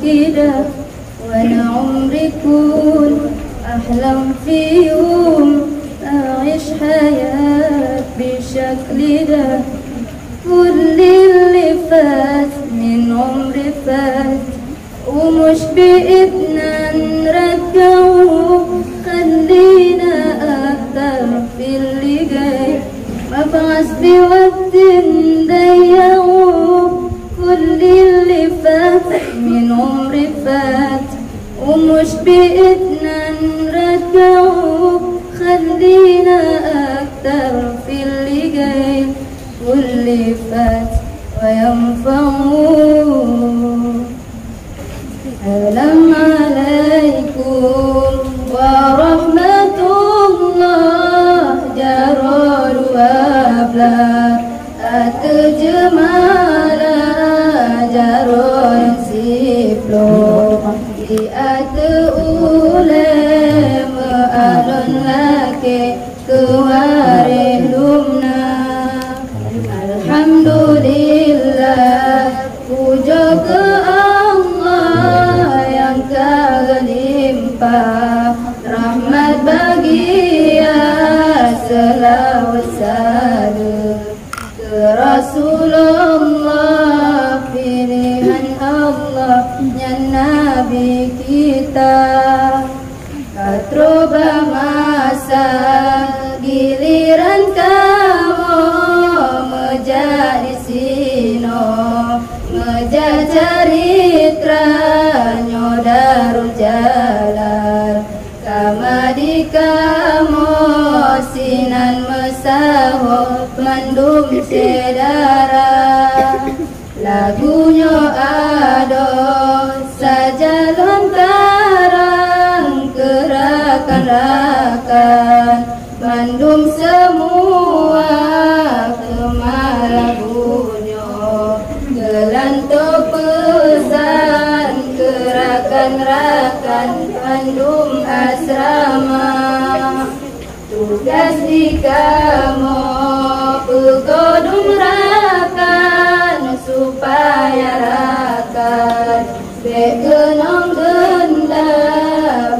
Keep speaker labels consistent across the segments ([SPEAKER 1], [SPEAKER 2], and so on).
[SPEAKER 1] كده وانا عمري كون احلم في يوم اعيش حياة بالشكل ده. كل اللي فات من عمري فات ومش بإيدنا نرجعه، خلينا أكتر في اللي جاي مبعث بوقت نضيعه. كل اللي فات من عمري فات ومش بإيدنا نرجعه، خلينا أكتر في اللي جاي واللي فات وينفعه. السلام عليكم ورحمة الله جرار وابلا أتجمال جرار سيبلو أتأولم أهل لك كوارلمنا. الحمد لله puja ke Allah yang kagak limpah rahmat bagia selawat salam ke Rasulullah pilihan Allah yang Nabi kita. Katroba masa giliran kamu menjadi sino Mejajaritra nyodarul jalan kama di kamu sinan mesaho mendum sedara. Lagunya ado saja lontaran gerakan-gerakan mendum semua kemalagunya. Gelanto pesan gerakan-gerakan Bandung asrama. Tugas di kamu pegodung rakan supaya rakan bekenong genda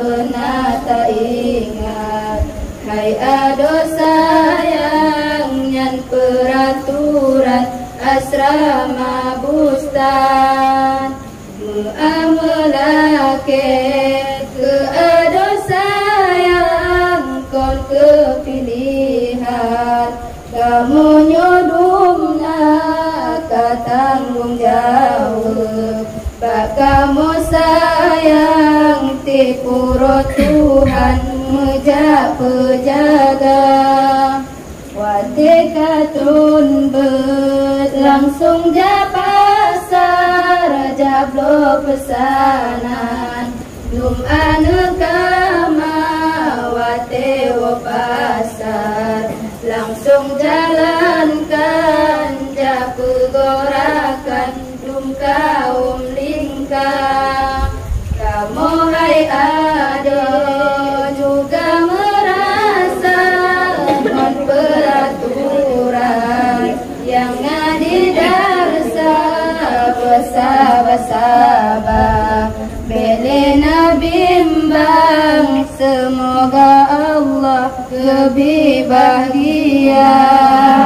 [SPEAKER 1] benata ingat. Hai ado sayang nyan peraturan asrama bustan muamalake keado sayang kon kepilihan kamu nyodumna katanggung jawab bak kamu sayang tipuro Tuhan mejak pejaga. Watikatun langsung ja pasar jablo pesanan lum anu kama wate wo pasar langsung jalankan ja pegorakan lum kaum lingkar. Kamu hai ada juga merasa peraturan yang ngadi darsa bersabar-sabar belena bimbang. Semoga Allah lebih bahagia.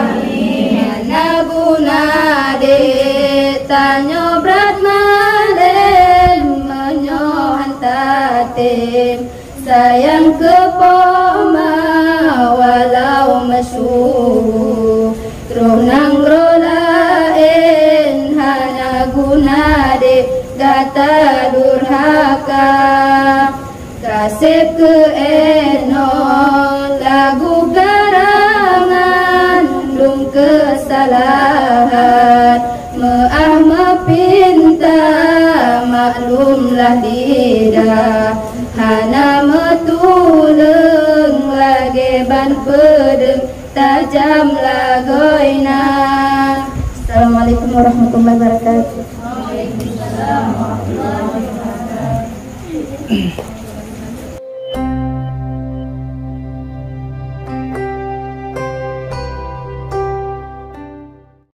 [SPEAKER 1] Mana guna ditanya berat malem menyohan tatim sayang kepoma walau masyuh tronang rolain hana guna de gata durhaka kasih ke enon lagu garangan lung kesalahan mepinta maklumlah lidah hana metuleng lagi ban pedeng tajam lagoina. Assalamualaikum warahmatullahi wabarakatuh. Waalaikumsalam warahmatullahi wabarakatuh.